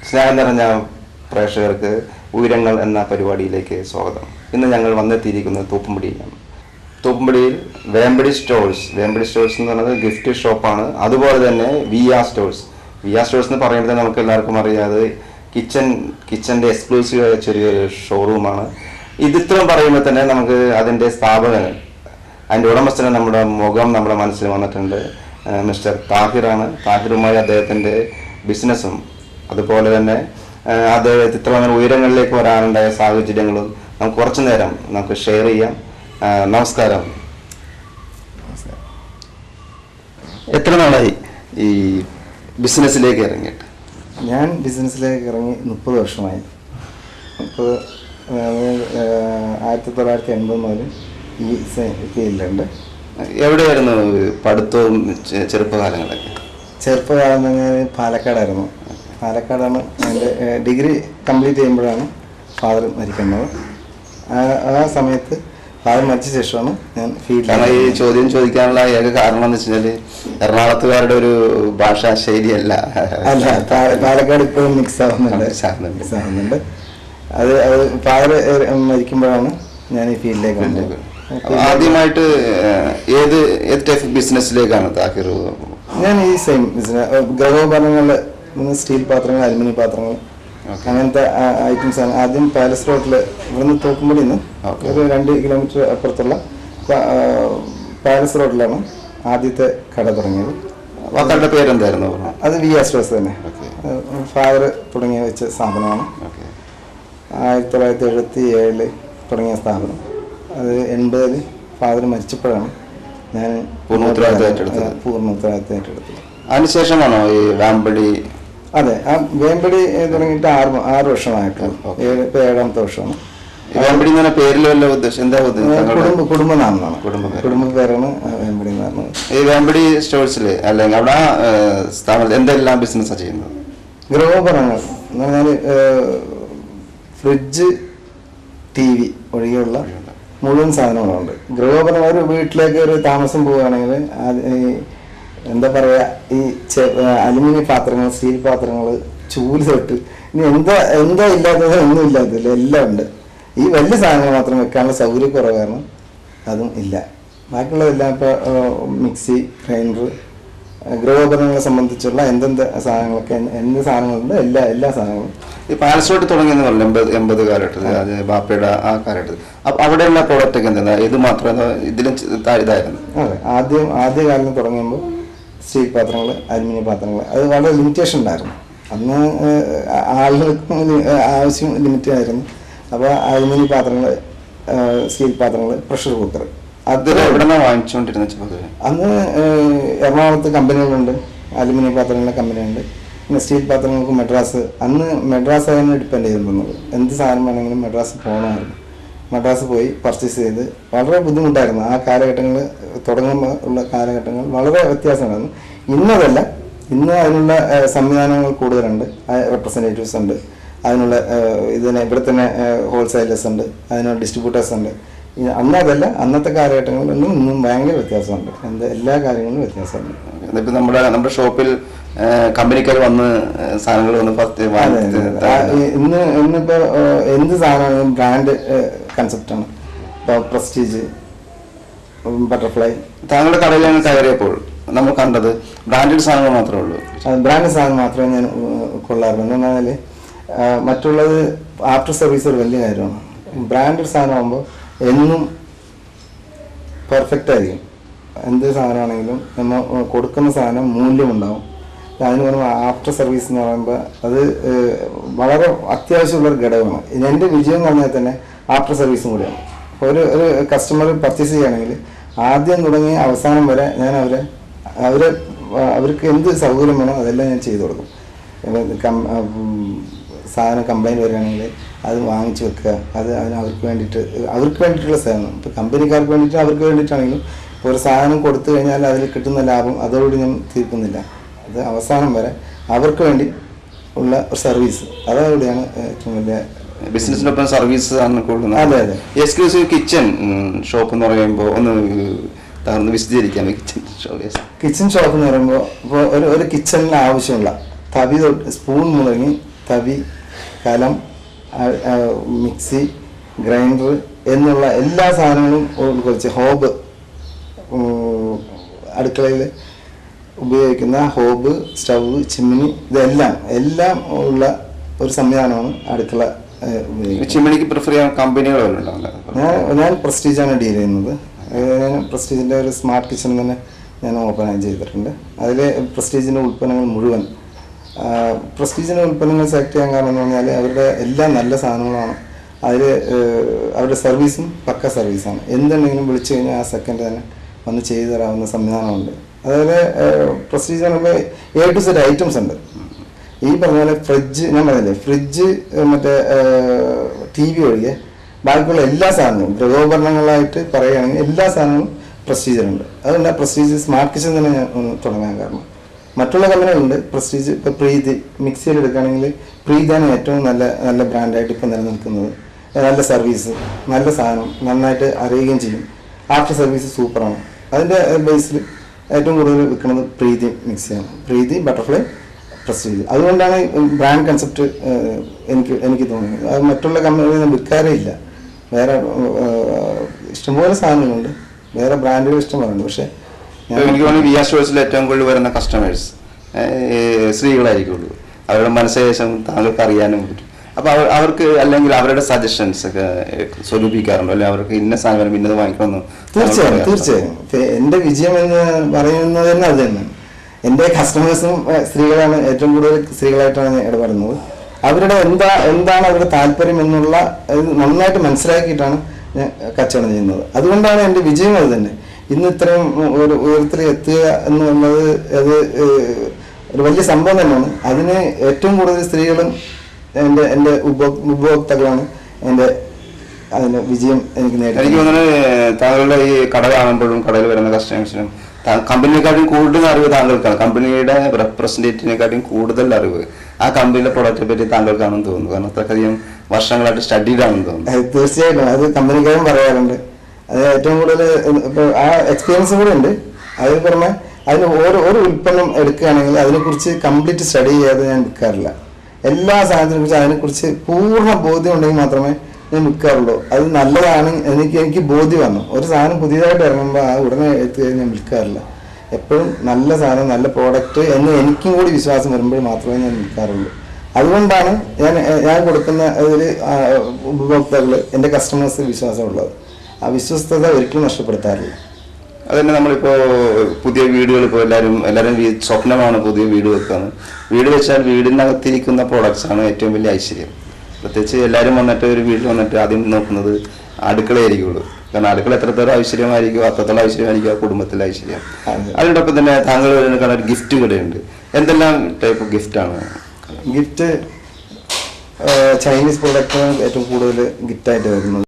സ്നേഹം നിറഞ്ഞ പ്രേക്ഷകർക്ക് ഉയരങ്ങൾ എന്ന പരിപാടിയിലേക്ക് സ്വാഗതം. ഇന്ന് ഞങ്ങൾ വന്നെത്തിയിരിക്കുന്നത് തൂപ്പുംപടിയിലാണ്. തൂപ്പുംപടിയിൽ വേമ്പടി സ്റ്റോഴ്സ് എന്ന് പറയുന്നത് ഗിഫ്റ്റ് ഷോപ്പാണ്. അതുപോലെ തന്നെ വിയ സ്റ്റോഴ്സ് എന്ന് പറയുന്നത് നമുക്ക് എല്ലാവർക്കും അറിയാതെ കിച്ചൻ്റെ എക്സ്ക്ലൂസീവായ ചെറിയൊരു ഷോറൂമാണ്. ഇതിത്രയും പറയുമ്പോൾ തന്നെ നമുക്ക് അതിൻ്റെ സ്ഥാപകൻ, അതിൻ്റെ ഉടമസ്ഥനെ നമ്മുടെ മുഖം നമ്മുടെ മനസ്സിൽ വന്നിട്ടുണ്ട്. മിസ്റ്റർ താഹിറാണ്. താഹിറുമായി അദ്ദേഹത്തിൻ്റെ ബിസിനസ്സും അതുപോലെ തന്നെ അദ്ദേഹത്തെ ഇത്ര ഉയരങ്ങളിലേക്ക് വരാനുണ്ടായ സാഹചര്യങ്ങളും നമുക്ക് കുറച്ചു നേരം നമുക്ക് ഷെയർ ചെയ്യാം. നമസ്കാരം. എത്ര നാളായി ഈ ബിസിനസ്സിലേക്ക് ഇറങ്ങിയിട്ട്? ഞാൻ ബിസിനസ്സിലേക്ക് ഇറങ്ങി 30 വർഷമായി. 1980 മുതൽ ഈ ഫീൽഡിലുണ്ട്. എവിടെയായിരുന്നു പഠിത്തവും ചെറുപ്പകാലങ്ങളൊക്കെ? ചെറുപ്പകാലം തന്നെ പാലക്കാടായിരുന്നു. പാലക്കാടാണ് എൻ്റെ ഡിഗ്രി കംപ്ലീറ്റ് ചെയ്യുമ്പോഴാണ് ഫാദർ മരിക്കുന്നത്. ആ സമയത്ത് ഫാദർ മരിച്ച ശേഷമാണ് ഞാൻ ഫീൽഡിൽ. ഈ ചോദ്യം ചോദിക്കാനുള്ള ഏക കാരണം എന്ന് വെച്ച് കഴിഞ്ഞാൽ എറണാകുളത്തുകാരുടെ ഒരു ഭാഷാ ശൈലിയല്ല. അല്ല, പാലക്കാട് ഇപ്പോഴും മിക്സ് ആവുന്നുണ്ട്. അത് ഫാദർ മരിക്കുമ്പോഴാണ് ഞാൻ ഈ ഫീൽഡിലേക്ക് വന്നത്. ആദ്യമായിട്ട് ഏത് ടൈപ്പ് ബിസിനസ്സിലേക്കാണ് താഹിർ? ഞാൻ ഈ സെയിം ബിസിനസ്, ഗൃഹോപകരണങ്ങൾ, സ്റ്റീൽ പാത്രങ്ങൾ, അലുമിനിയം പാത്രങ്ങൾ, അങ്ങനത്തെ ഐറ്റംസ് ആണ്. ആദ്യം പാലസ് റോഡിൽ ഇവിടുന്ന് തൂക്കുംപടിയിൽ നിന്ന് ഒരു 2 കിലോമീറ്റർ അപ്പുറത്തുള്ള പാലസ് റോഡിലാണ് ആദ്യത്തെ കട തുടങ്ങിയത്. കടയുടെ പേരെന്തായിരുന്നു? അത് വിയ സ്റ്റോഴ്സ് തന്നെ. ഫാദർ തുടങ്ങി വെച്ച സ്ഥാപനമാണ്. 1977 തുടങ്ങിയ സ്ഥാപനം. അത് 80 ഫാദർ മരിച്ചപ്പോഴാണ് ഞാൻ പൂർണ്ണ ഉത്തരവാദിത്തം ഏറ്റെടുത്തത്. അതിനുശേഷമാണോ ഈ വേമ്പടി? അതെ, ആ വേമ്പടി തുടങ്ങിയിട്ട് 6 വർഷമായിട്ടുള്ളൂ. 7ാമത്തെ വർഷമാണ്. വേമ്പടി എന്ന് പറഞ്ഞ പേരിൽ വല്ല ഉദ്ദേശം എന്താ? കുടുംബനാമമാണ്. കുടുംബ പേരാണ് വേമ്പടി എന്ന് പറഞ്ഞത്. ഈ വേമ്പടി സ്റ്റോഴ്സിൽ അല്ലെങ്കിൽ അവിടെ സ്ഥാപനത്തിൽ എന്തെല്ലാം ബിസിനസ്സാണ് ചെയ്യുന്നത്? ഗൃഹോപകരണങ്ങൾ എന്ന് പറഞ്ഞാൽ ഫ്രിഡ്ജ്, TV ഒഴികെയുള്ള മുഴുവൻ സാധനങ്ങളുണ്ട്. ഗൃഹോപകരണം ഒരു വീട്ടിലേക്ക് ഒരു താമസം പോവുകയാണെങ്കിൽ എന്താ പറയുക, ഈ അലുമിനിയം പാത്രങ്ങൾ, സ്റ്റീൽ പാത്രങ്ങൾ, ചൂല് തൊട്ട് ഇനി എന്താ ഇല്ലാത്തത്, ഒന്നും ഇല്ലാത്തതില്ല, എല്ലാം ഉണ്ട്. ഈ വലിയ സാധനങ്ങൾ മാത്രം വെക്കാനുള്ള സൗകര്യക്കുറവ് കാരണം അതും ഇല്ല. ബാക്കിയുള്ളതെല്ലാം ഇപ്പോൾ മിക്സി, ഗ്രൈൻഡർ, ഗൃഹോപകരണങ്ങളെ സംബന്ധിച്ചുള്ള എന്തെന്ത് സാധനങ്ങളൊക്കെ എന്ത് സാധനങ്ങളുണ്ട്, എല്ലാ സാധനങ്ങളും. ഈ പാലസോട്ട് തുടങ്ങിയെന്ന് പറഞ്ഞു 80 കാലഘട്ടത്തിൽ, അത് ബാപ്പയുടെ ആ കാലഘട്ടത്തിൽ. അപ്പം അവിടെയുള്ള പ്രോഡക്റ്റ് ഒക്കെ എന്താ? ഇത് മാത്രം ഇതിലും ഇതായിരുന്നു? അതെ, ആദ്യകാലം തുടങ്ങുമ്പോൾ സ്റ്റീൽ പാത്രങ്ങൾ, അലുമിനിയം പാത്രങ്ങൾ, അത് വളരെ ലിമിറ്റേഷൻ ഉണ്ടായിരുന്നു. അന്ന് ആളുകൾക്കും ആവശ്യം ലിമിറ്റ് ആയിരുന്നു. അപ്പോൾ അലുമിനിയം പാത്രങ്ങൾ, സ്റ്റീൽ പാത്രങ്ങൾ, പ്രഷർ കുക്കർ, അത് എവിടെ നിന്നാണ് വാങ്ങിച്ചുകൊണ്ടിരുന്നത്? അന്ന് എറണാകുളത്ത് കമ്പനികളുണ്ട്, അലുമിനിയം പാത്രങ്ങളുടെ കമ്പനിയുണ്ട്. പിന്നെ സ്റ്റീൽ പാത്രങ്ങൾക്ക് അന്ന് മെഡ്രാസ് ആയിരുന്നു ഡിപ്പെൻഡ് ചെയ്തിരുന്നത്. എന്ത് സാധനം വേണമെങ്കിലും മെഡ്രാസ് പോകണമായിരുന്നു. മദ്രാസ് പോയി പർച്ചേസ് ചെയ്ത് വളരെ ബുദ്ധിമുട്ടായിരുന്നു. ആ കാലഘട്ടങ്ങൾ തുടങ്ങുമ്പോൾ ഉള്ള കാലഘട്ടങ്ങൾ വളരെ വ്യത്യാസമായിരുന്നു. ഇന്നതല്ല, ഇന്ന് അതിനുള്ള സംവിധാനങ്ങൾ കൂടുതലുണ്ട്. റെപ്രസെൻറ്റേറ്റീവ്സ് ഉണ്ട്, അതിനുള്ള ഇവിടെ തന്നെ ഹോൾസെയിലേഴ്സ് ഉണ്ട്, അതിനുള്ള ഡിസ്ട്രിബ്യൂട്ടേഴ്സ് ഉണ്ട്. അന്നതല്ല, അന്നത്തെ കാലഘട്ടങ്ങളിൽ ഇന്നും ഭയങ്കര വ്യത്യാസമുണ്ട്. എല്ലാ കാര്യങ്ങളിലും വ്യത്യാസമുണ്ട്. ഇപ്പം നമ്മുടെ ഷോപ്പിൽ കമ്പനിക്കാർ വന്ന് സാധനങ്ങൾ വന്ന് ഇന്നിപ്പോൾ എന്ത് സാധനമാണെങ്കിലും ബ്രാൻഡ് കൺസെപ്റ്റാണ്. ഇപ്പോൾ പ്രസ്റ്റീജ്, ബട്ടർഫ്ലൈ. താങ്കളുടെ കടയിലാണ് കയറിയപ്പോൾ നമ്മൾ കണ്ടത് ബ്രാൻഡഡ് സാധനങ്ങൾ മാത്രമേ ഉള്ളൂ. ബ്രാൻഡ് സാധനം മാത്രമേ ഞാൻ കൊള്ളാറുള്ളൂ. എന്ന് പറഞ്ഞാൽ മറ്റുള്ളത് ആഫ്റ്റർ സർവീസ് ഒരു വലിയ കാര്യമാണ്. ബ്രാൻഡഡ് സാധനമാകുമ്പോൾ എന്നും പെർഫെക്റ്റ് ആയിരിക്കും. എന്ത് സാധനമാണെങ്കിലും നമ്മൾ കൊടുക്കുന്ന സാധനം മൂല്യമുണ്ടാവും. അതിന് പറയുമ്പോൾ ആഫ്റ്റർ സർവീസ് എന്ന് പറയുമ്പോൾ അത് വളരെ അത്യാവശ്യമുള്ളൊരു ഘടകമാണ്. എൻ്റെ വിജയം എന്ന് പറഞ്ഞാൽ തന്നെ ആഫ്റ്റർ സർവീസും കൂടിയാണ്. ഒരു കസ്റ്റമർ പർച്ചേസ് ചെയ്യുകയാണെങ്കിൽ ആദ്യം തുടങ്ങി അവസാനം വരെ ഞാൻ അവർക്ക് എന്ത് സൗകര്യം വേണോ അതെല്ലാം ഞാൻ ചെയ്തു കൊടുക്കും. സാധനം കംപ്ലൈൻറ്റ് വരികയാണെങ്കിൽ അത് വാങ്ങിച്ചു വെക്കുക, അത് അവർക്ക് വേണ്ടിയിട്ടുള്ള സേവനം. ഇപ്പോൾ കമ്പനിക്കാർക്ക് വേണ്ടിയിട്ട് അവർക്ക് വേണ്ടിയിട്ടാണെങ്കിലും ഇപ്പോൾ ഒരു സാധനം കൊടുത്തു കഴിഞ്ഞാൽ അതിൽ കിട്ടുന്ന ലാഭം അതോടുകൂടി ഞാൻ തീർക്കുന്നില്ല. അത് അവസാനം വരെ അവർക്ക് വേണ്ടി ഉള്ള ഒരു സർവീസ്, അതോടെയാണ് ഏറ്റവും വലിയ ബിസിനസ്സിനൊപ്പം സർവീസ് ആണ് കൂടുതൽ. അതെ അതെ. എക്സ്ക്ലൂസീവ് കിച്ചൺ ഷോപ്പ് എന്ന് പറയുമ്പോൾ ഒന്ന് വിശദീകരിക്കാം. കിച്ചൺ ഷോപ്പ് എന്ന് പറയുമ്പോൾ ഇപ്പോൾ ഒരു കിച്ചണിന് ആവശ്യമുള്ള തവി തൊട്ട് സ്പൂൺ മുതങ്ങി തവി, കലം, മിക്സി, ഗ്രൈൻഡർ എന്നുള്ള എല്ലാ സാധനങ്ങളും ഉൾക്കൊള്ളിച്ച് ഹോബ്, അടുക്കളയിൽ ഉപയോഗിക്കുന്ന ഹോബ്, സ്റ്റവ്, ചിമ്മിനി, എല്ലാം ഉള്ള ഒരു സംവിധാനമാണ് അടുക്കള ഉപയോഗിക്കുന്നത്. ചിമ്മിനിക്ക് പ്രിഫർ ചെയ്യാൻ കമ്പനികൾ ഞാൻ പ്രസ്റ്റീജാണ് ഡീൽ ചെയ്യുന്നത്. ഞാൻ പ്രസ്റ്റീജിൻ്റെ ഒരു സ്മാർട്ട് കിച്ചൺ തന്നെ ഞാൻ ഓപ്പൺ ചെയ്തിട്ടുണ്ട്. അതിൽ പ്രസ്റ്റീജിൻ്റെ ഉൽപ്പന്നങ്ങൾ മുഴുവൻ, പ്രസ്റ്റീജിൻ്റെ ഉൽപ്പന്നങ്ങൾ സെലക്ട് ചെയ്യാൻ കാരണം എന്ന് പറഞ്ഞാൽ അവരുടെ എല്ലാ നല്ല സാധനങ്ങളാണ്. അതിൽ അവരുടെ സർവീസും പക്ക സർവീസാണ്. എന്തുണ്ടെങ്കിലും വിളിച്ചു കഴിഞ്ഞാൽ ആ സെക്കൻഡ് തന്നെ വന്ന് ചെയ്തു തരാവുന്ന സംവിധാനമുണ്ട്. അതായത് പ്രസ്റ്റീജ് പറയുമ്പോൾ A to Z ഐറ്റംസ് ഉണ്ട്. ഈ പറഞ്ഞ പോലെ ഫ്രിഡ്ജ്, ഞാൻ പറഞ്ഞില്ലേ, ഫ്രിഡ്ജ്, മറ്റേ TV ഒഴികെ ബാക്കിയുള്ള എല്ലാ സാധനങ്ങളും ഗൃഹോപകരണങ്ങളായിട്ട് പറയുകയാണെങ്കിൽ എല്ലാ സാധനങ്ങളും പ്രസ്റ്റീജിലുണ്ട്. അതുകൊണ്ട് പ്രസ്റ്റീജ് സ്മാർട്ട് കിച്ചൺ തന്നെ ഞാൻ തുടങ്ങാൻ കാരണം. മറ്റുള്ള കമ്പനികളുണ്ട് പ്രസ്റ്റീജ്. ഇപ്പോൾ പ്രീതി മിക്സിയിൽ എടുക്കുകയാണെങ്കിൽ പ്രീതിയാണ് ഏറ്റവും നല്ല ബ്രാൻഡായിട്ട് ഇപ്പോൾ നിലനിൽക്കുന്നത്. നല്ല സർവീസ്, നല്ല സാധനം, നന്നായിട്ട് അറിയുകയും ചെയ്യും. ആഫ്റ്റർ സർവീസ് സൂപ്പറാണ്. അതിൻ്റെ ബേസിൽ ഏറ്റവും കൂടുതൽ വിൽക്കുന്നത് പ്രീതി മിക്സിയാണ്. പ്രീതി, ബട്ടർഫ്ലൈ, പ്രസ്റ്റീജ്. അതുകൊണ്ടാണ് ബ്രാൻഡ് കൺസെപ്റ്റ് എനിക്ക് തോന്നുന്നത്. അത് മറ്റുള്ള കമ്പനികളിൽ വിൽക്കാറേ ഇല്ല. വേറെ ഇഷ്ടംപോലെ സാധനങ്ങളുണ്ട്, വേറെ ബ്രാൻഡുകൾ ഇഷ്ടംപോലെ. പക്ഷേ എനിക്ക് തോന്നുന്നു വിയാ സ്റ്റോഴ്സിൽ ഏറ്റവും കൂടുതൽ വരുന്ന കസ്റ്റമേഴ്സ് സ്ത്രീകളായിരിക്കുള്ളൂ. അവരുടെ മനസ്സേശം താങ്കൾക്ക് അറിയാനും പറ്റും. അപ്പോൾ അവർക്ക് അല്ലെങ്കിൽ അവരുടെ സജഷൻസ് ഒക്കെ സ്വരൂപിക്കാറുണ്ടോ, അല്ലെങ്കിൽ അവർക്ക് ഇന്ന സാധനം ഇന്നത് വാങ്ങിക്കണമെന്ന്? തീർച്ചയായും എൻ്റെ വിജയം എന്ന് പറയുന്നത് തന്നെ അത് തന്നെ. എൻ്റെ കസ്റ്റമേഴ്സും സ്ത്രീകളാണ്, ഏറ്റവും കൂടുതൽ സ്ത്രീകളായിട്ടാണ് ഞാൻ ഇടപെടുന്നത്. അവരുടെ എന്താണ് അവരുടെ താല്പര്യം എന്നുള്ള നന്നായിട്ട് മനസ്സിലാക്കിയിട്ടാണ് ഞാൻ കച്ചവടം ചെയ്യുന്നത്. അതുകൊണ്ടാണ് എൻ്റെ വിജയം അത് തന്നെ. ഇന്ന് ഇത്രയും ഒരു ഉയരത്തിൽ എത്തുക എന്നുള്ളത് അത് ഒരു വലിയ സംഭവം തന്നെയാണ്. അതിന് ഏറ്റവും കൂടുതൽ സ്ത്രീകളും എൻ്റെ ഉപഭോക്താക്കളാണ് അതിൻ്റെ വിജയം എനിക്ക് നേടി. എനിക്ക് തോന്നുന്നത് താങ്കളുടെ ഈ കട കാണുമ്പോഴും കടയിൽ വരുന്ന കസ്റ്റമേഴ്സിനും കമ്പനിയെക്കാട്ടും കൂടുതൽ അറിവ് താങ്കൾക്കാണ്. കമ്പനിയുടെ റെപ്രസെൻറ്റേറ്റീവിനെക്കാട്ടും കൂടുതൽ അറിവ് ആ കമ്പനിയുടെ പ്രൊഡക്റ്റിനെ പറ്റി താങ്കൾക്കാണെന്ന് തോന്നുന്നു. കാരണം അത്രയധികം വർഷങ്ങളായിട്ട് സ്റ്റഡീഡ് ആണെന്ന് തോന്നുന്നു. തീർച്ചയായിട്ടും അത് കമ്പനിക്കാരും പറയാറുണ്ട്. അത് ഏറ്റവും കൂടുതൽ ഇപ്പോൾ ആ എക്സ്പീരിയൻസ് കൂടെ ഉണ്ട്. അതിന് പുറമെ അതിന് ഓരോ ഉൽപ്പന്നം എടുക്കുകയാണെങ്കിൽ അതിനെക്കുറിച്ച് കംപ്ലീറ്റ് സ്റ്റഡി ചെയ്യാതെ ഞാൻ വിൽക്കാറില്ല. എല്ലാ സാധനത്തിനെ കുറിച്ച് അതിനെക്കുറിച്ച് പൂർണ്ണ ബോധ്യം ഉണ്ടെങ്കിൽ മാത്രമേ ഞാൻ വിൽക്കാറുള്ളൂ. അത് നല്ലതാണ് എനിക്ക് ബോധ്യം വന്നു. ഒരു സാധനം പുതിയതായിട്ട് ഇറങ്ങുമ്പോൾ ആ ഉടനെ എടുത്ത് ഞാൻ വിൽക്കാറില്ല. എപ്പോഴും നല്ല സാധനം, നല്ല പ്രോഡക്റ്റ് എന്ന് എനിക്കും കൂടി വിശ്വാസം വരുമ്പോൾ മാത്രമേ ഞാൻ വിൽക്കാറുള്ളൂ. അതുകൊണ്ടാണ് ഞാൻ കൊടുക്കുന്ന ഇതിൽ ഉപഭോക്താക്കൾ, എൻ്റെ കസ്റ്റമേഴ്സ് വിശ്വാസമുള്ളത്. ആ വിശ്വസ്തത ഒരിക്കലും നഷ്ടപ്പെടുത്താറില്ല. അതുതന്നെ നമ്മളിപ്പോൾ പുതിയ വീടുകൾ, ഇപ്പോൾ എല്ലാവരും സ്വപ്നമാണ് പുതിയ വീട് വെക്കുന്നത്. വീട് വെച്ചാൽ വീടിനകത്തിരിക്കുന്ന പ്രോഡക്ട്സാണ് ഏറ്റവും വലിയ ഐശ്വര്യം. പ്രത്യേകിച്ച് എല്ലാവരും വന്നിട്ട് ഒരു വീട്ടിൽ വന്നിട്ട് ആദ്യം നോക്കുന്നത് അടുക്കളയായിരിക്കുള്ളൂ. കാരണം അടുക്കള എത്രത്തോളം ഐശ്വര്യമായിരിക്കും അത്രത്തോളം ഐശ്വര്യമായിരിക്കും ആ കുടുംബത്തിലെ ഐശ്വര്യം. അതിനോടൊപ്പം തന്നെ താങ്കൾ ഒരു ഗിഫ്റ്റ് കൂടെയുണ്ട്. എന്തെല്ലാം ടൈപ്പ് ഗിഫ്റ്റാണ്? ഗിഫ്റ്റ് ചൈനീസ് പ്രോഡക്റ്റാണ് ഏറ്റവും കൂടുതൽ ഗിഫ്റ്റായിട്ട് വരുന്നത്.